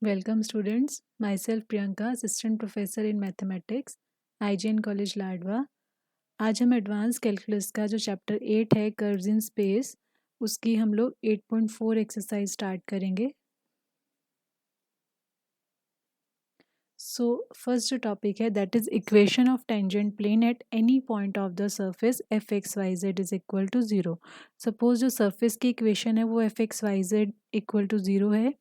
Welcome students. Myself Priyanka, Assistant Professor in Mathematics, IGN College Ladwa. आज हम advance calculus का जो चैप्टर 8 है कर्व्स इन स्पेस, उसकी हम लोग 8.4 एक्सरसाइज स्टार्ट करेंगे। सो फर्स्ट जो टॉपिक है that is equation of tangent plane at any point of the surface F X Y Z is equal to zero. Suppose जो सरफेस की equation है वो F X Y Z equal to zero है।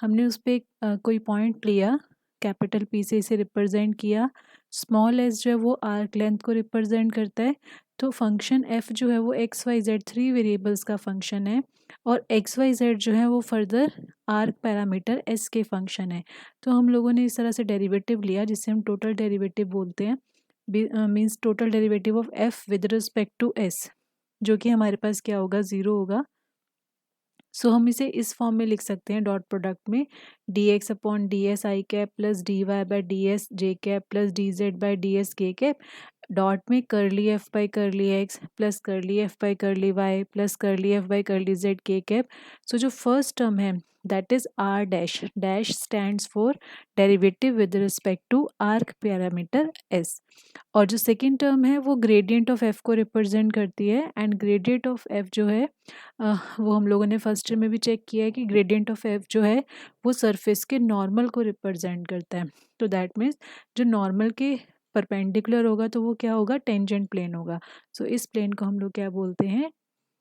हमने उस पर कोई पॉइंट लिया, कैपिटल पी से इसे रिप्रेजेंट किया, स्मॉल एस जो है वो आर्क लेंथ को रिप्रेजेंट करता है। तो फंक्शन एफ जो है वो X Y Z three variables का फंक्शन है और एक्स वाई जेड जो है वो फर्दर आर्क पैरामीटर एस के फंक्शन है। तो हम लोगों ने इस तरह से डेरिवेटिव लिया जिसे हम टोटल डेरिवेटिव बोलते हैं, means total derivative of F with respect to S, जो कि हमारे पास क्या होगा, ज़ीरो होगा। सो हम इसे इस फॉर्म में लिख सकते हैं डॉट प्रोडक्ट में D X upon D S I cap plus D Y by D S J cap plus D Z by D S K cap, dot में curly F by curly X plus curly F by curly Y plus curly F by curly Z K cap. So जो first term है that is R dash, dash stands for derivative with respect to arc parameter S, और जो second term है वो gradient of F को represent करती है। And gradient of F जो है वो हम लोगों ने फर्स्ट में भी चेक किया है कि ग्रेडियंट ऑफ एफ जो है वो सरफेस के नॉर्मल को रिप्रेजेंट करता है। तो दैट मीन्स जो नॉर्मल के परपेंडिकुलर होगा तो वो क्या होगा, टेंजेंट प्लेन होगा। सो इस प्लेन को हम लोग क्या बोलते हैं,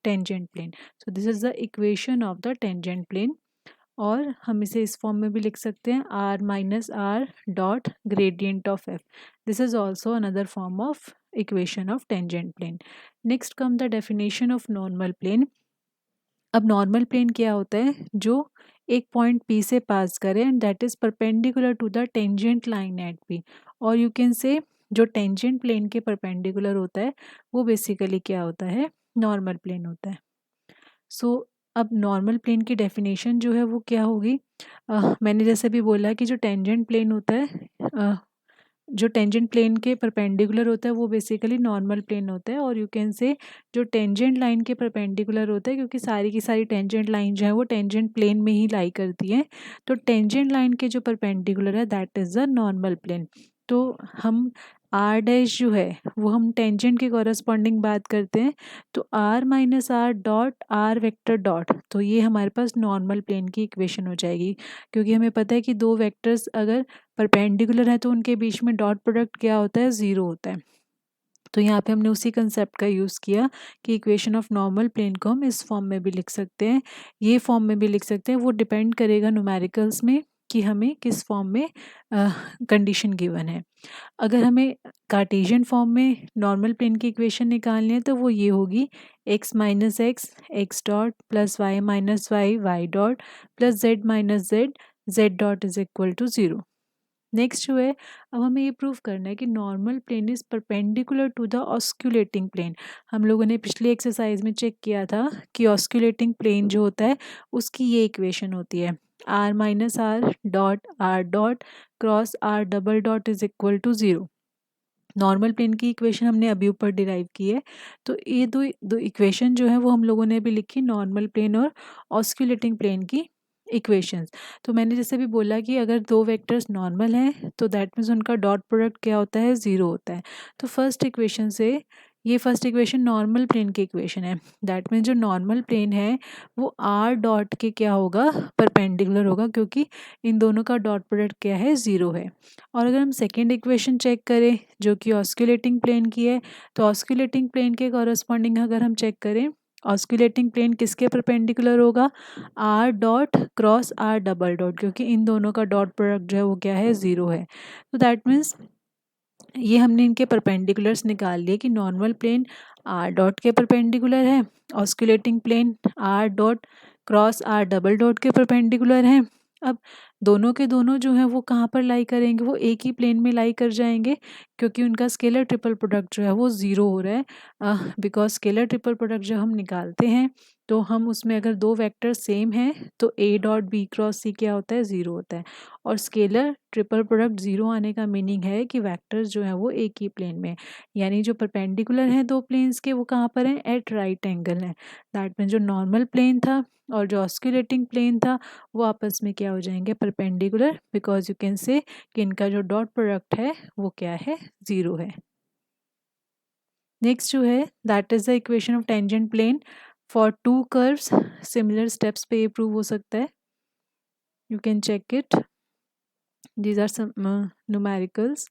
tangent plane. So this is the equation of the tangent plane, और हम इसे इस फॉर्म में भी लिख सकते हैं R minus R dot gradient of F. This is also another form of equation of tangent plane. Next come the definition of normal plane. अब नॉर्मल प्लेन क्या होता है, जो एक पॉइंट पी से पास करे and that is perpendicular to the tangent line at P, और you can say जो टेंजेंट प्लेन के परपेंडिकुलर होता है वो बेसिकली क्या होता है, नॉर्मल प्लेन होता है। सो अब नॉर्मल प्लेन की डेफिनेशन जो है वो क्या होगी, मैंने जैसे भी बोला कि जो टेंजेंट प्लेन होता है, जो टेंजेंट प्लेन के परपेंडिकुलर होता है वो बेसिकली नॉर्मल प्लेन होता है, और यू कैन से जो टेंजेंट लाइन के परपेंडिकुलर होता है, क्योंकि सारी की सारी टेंजेंट लाइन जो है वो टेंजेंट प्लेन में ही लाई करती हैं, तो टेंजेंट लाइन के जो परपेंडिकुलर है that is the normal plane. तो हम आर डैश जो है वो हम टेंजेंट के कॉरस्पॉन्डिंग बात करते हैं, तो R minus R dot R vector dot, तो ये हमारे पास नॉर्मल प्लेन की इक्वेशन हो जाएगी। क्योंकि हमें पता है कि दो वेक्टर्स अगर परपेंडिकुलर है तो उनके बीच में डॉट प्रोडक्ट क्या होता है, ज़ीरो होता है। तो यहाँ पे हमने उसी कंसेप्ट का यूज़ किया कि इक्वेशन ऑफ नॉर्मल प्लेन को हम इस फॉर्म में भी लिख सकते हैं, ये फॉर्म में भी लिख सकते हैं। वो डिपेंड करेगा न्यूमेरिकल्स में कि हमें किस फॉर्म में कंडीशन गिवन है। अगर हमें कार्टेशियन फॉर्म में नॉर्मल प्लेन की इक्वेशन निकालनी है तो वो ये होगी x minus x x dot plus y minus y y dot plus z minus z z dot is equal to zero. Next जो है, अब हमें ये प्रूव करना है कि normal plane is perpendicular to the osculating plane. हम लोगों ने पिछली एक्सरसाइज में चेक किया था कि ऑस्क्यूलेटिंग प्लेन जो होता है उसकी ये इक्वेशन होती है R minus R dot cross are double dot is equal to zero. Normal plane की इक्वेशन हमने अभी ऊपर डिराइव की है, तो ये दो दो इक्वेशन जो है वो हम लोगों ने भी लिखी, नॉर्मल प्लेन और ऑस्क्यूलेटिंग प्लेन की इक्वेशंस। तो मैंने जैसे भी बोला कि अगर दो वेक्टर्स नॉर्मल हैं तो दैट मीन्स उनका डॉट प्रोडक्ट क्या होता है, ज़ीरो होता है। तो फर्स्ट इक्वेशन से ये फर्स्ट इक्वेशन नॉर्मल प्लेन की इक्वेशन है, दैट मीन्स जो नॉर्मल प्लेन है वो आर डॉट के क्या होगा, परपेंडिकुलर होगा, क्योंकि इन दोनों का डॉट प्रोडक्ट क्या है, ज़ीरो है। और अगर हम सेकेंड इक्वेशन चेक करें जो कि ऑस्क्यूलेटिंग प्लेन की है, तो ऑस्क्यूलेटिंग प्लेन के कॉरस्पॉन्डिंग अगर हम चेक करें, ऑस्क्यूलेटिंग प्लेन किसके परपेंडिकुलर होगा, R dot cross are double dot, क्योंकि इन दोनों का डॉट प्रोडक्ट जो है वो क्या है, ज़ीरो है। तो दैट मीन्स ये हमने इनके परपेंडिकुलर्स निकाल लिए कि नॉर्मल प्लेन आर डॉट के परपेंडिकुलर है, osculating plane r dot cross are double dot के परपेंडिकुलर हैं। अब दोनों के दोनों जो हैं वो कहाँ पर लाई करेंगे, वो एक ही प्लेन में लाई कर जाएंगे, क्योंकि उनका स्केलर ट्रिपल प्रोडक्ट जो है वो ज़ीरो हो रहा है। बिकॉज स्केलर ट्रिपल प्रोडक्ट जब हम निकालते हैं तो हम उसमें अगर दो वेक्टर सेम हैं तो ए डॉट बी क्रॉस सी क्या होता है, ज़ीरो होता है। और स्केलर ट्रिपल प्रोडक्ट ज़ीरो आने का मीनिंग है कि वेक्टर्स जो हैं वो एक ही प्लेन में, यानी जो परपेंडिकुलर हैं दो प्लेन्स के वो कहाँ पर हैं, एट राइट एंगल हैं। दैट मीन जो नॉर्मल प्लेन था और जो ऑस्कुलेटिंग प्लेन था वो आपस में क्या हो जाएंगे, परपेंडिकुलर, बिकॉज यू कैन से कि इनका जो डॉट प्रोडक्ट है वो क्या है, ज़ीरो है। नेक्स्ट जो है that is the equation of tangent plane for two curves. Similar steps पे ये प्रूव हो सकता है, you can check it, these are some numericals.